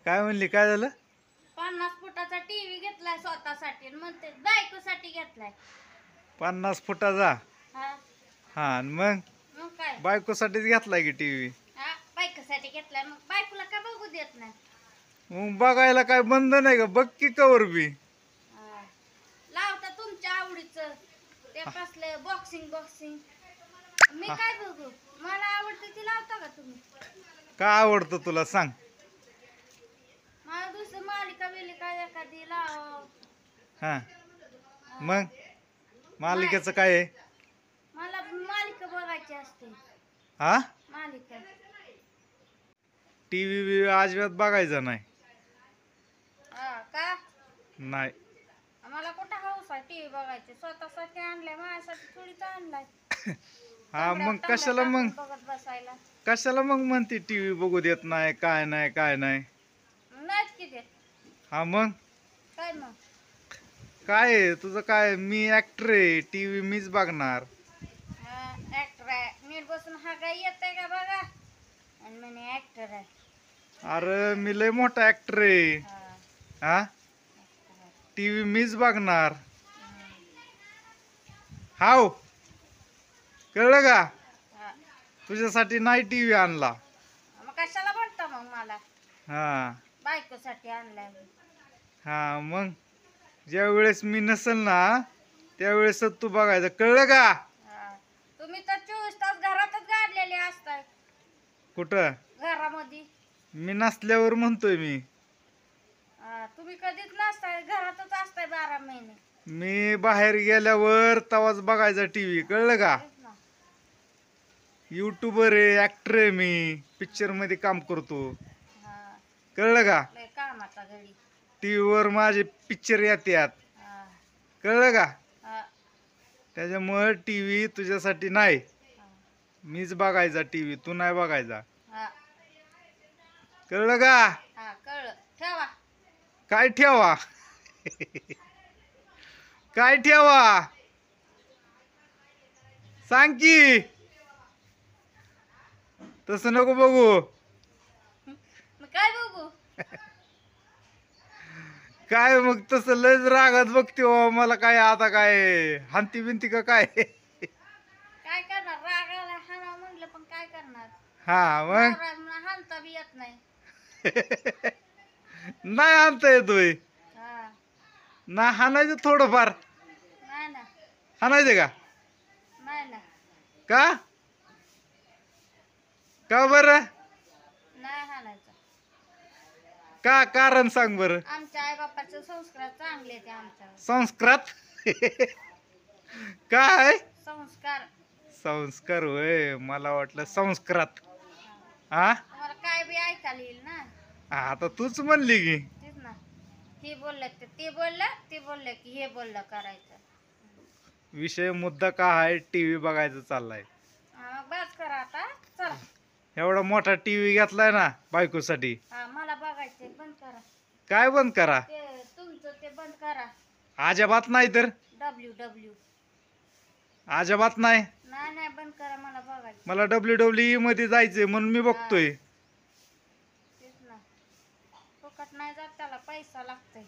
काय म्हणली? काय झालं? 50 फुटाचा टीव्ही घेतलाय स्वतःसाठी आणि म्हणते बायकोसाठी घेतलाय. 50 फुटाचा? हा हा, आणि मग मग काय? बायकोसाठीच घेतलाय की टीव्ही? हा बायकोसाठी घेतलाय, मग बायकोला का बघू देत नाही? मग बघायला काय बंद नाही का? बघ की कवर बी. हा. लावता तुमच्या आवडीचं ते कसलं बॉक्सिंग बॉक्सिंग. मी काय बघू? मला आवडते ती लावता का तुम्ही? काय आवडतं तुला सांग? मला दुसरं मालिका बिलिका एखादी लाव. हा, मग मालिकेचं काय आहे? मला मालिका बघायची असते. हा, मालिका टीव्ही बी अजिबात बघायचा नाही. हा का? नाही. मला कुठं हौस आहे टीव्ही बघायची? स्वतःसाठी आणलाय, माझ्यासाठी थोडीच आणलाय. हा, मग कशाला मग बघत बसायला कशाला मग म्हणते टीव्ही बघू देत नाही? काय नाही काय नाही. नाहीच किती. हा, मग काय मग? काय आहे तुझं? काय, मी ऍक्टर आहे, टीव्ही मीच बघणार. ऍक्टर आहे नीट बसून हा काय येत का बघा, आणि म्हणे ऍक्टर आहे. अरे मी लय मोठा ऍक्टर आहे. हा, टीव्ही मीच बघणार. हाव, कळलं का? तुझ्यासाठी नाही टीव्ही आणला. मग कशाला म्हणता मग मला? हा बायकोसाठी आणलाय. हा, मग ज्या वेळेस मी नसेल ना त्यावेळेसच तू बघायचं, कळलं का? तुम्ही तर 24 तास घरातच गाडलेले असताय. कुठं? घरामध्ये. मी नसल्यावर म्हणतोय मी. तुम्ही कधीच नसताय, घरातच असताय 12 महिने. मी बाहेर गेल्यावर तवाच बघायचा टीव्ही, कळलं का? तेच ना. युट्यूबर आहे, ऍक्टर आहे, मी पिक्चर मध्ये काम करतो, हा, कळलं का? लय कामाचा घडी. टीव्हीवर माझे पिक्चर येतात, कळलं का? हा, त्याच्यामुळे टीव्ही तुझ्यासाठी नाही, हा, मीच बघायचा टीव्ही, तू नाही बघायचा, हा. कळलं का? हा कळलं. ठेवा. काय ठेवा? काय ठेवा? सांग की. तसं नको बघू. मग काय बघू? काय मग तसं लयच रागात बघते हो मला. काय आता काय हानती बिनती का काय? काय करणार? रागाला हाना म्हणलं पण काय करणार? हा, मग नवरा हाणता बी येत नाही. नाही आणता येतोय हा, ना? हाणायचं थोडंफार, नाही ना, हाणायचं का? नाही ना, का? का बरं? नाही हाणायचं. का कारण सांग बरं. आमच्या आई बापाचे संस्कार चांगले ते आमच्यावर. संस्कृत? काय संस्कार. संस्कार होय, मला वाटलं संस्कृत. हा, तुम्हाला काय बी ऐकायला येईल ना. आता तूच म्हणली की. तेच ना. हे बोललं ते बोललं, ते बोललं की हे बोललं करायचं. विषय मुद्दा का आहे? टीव्ही बघायचं चाललाय. मग बस करा आता. चला. एवढा मोठा टीव्ही घेतलाय ना बायकोसाठी. मला बघायचंय, बंद करा. काय बंद करा? ते तुमचं ते बंद करा. अजिबात नाही तर. WW. अजिबात नाही. नाही नाही, बंद करा, मला बघायचं. मला WWE मध्ये जायचंय म्हणून मी बघतोय. तेच ना. फुकट नाही जात, त्याला पैसा लागतोय.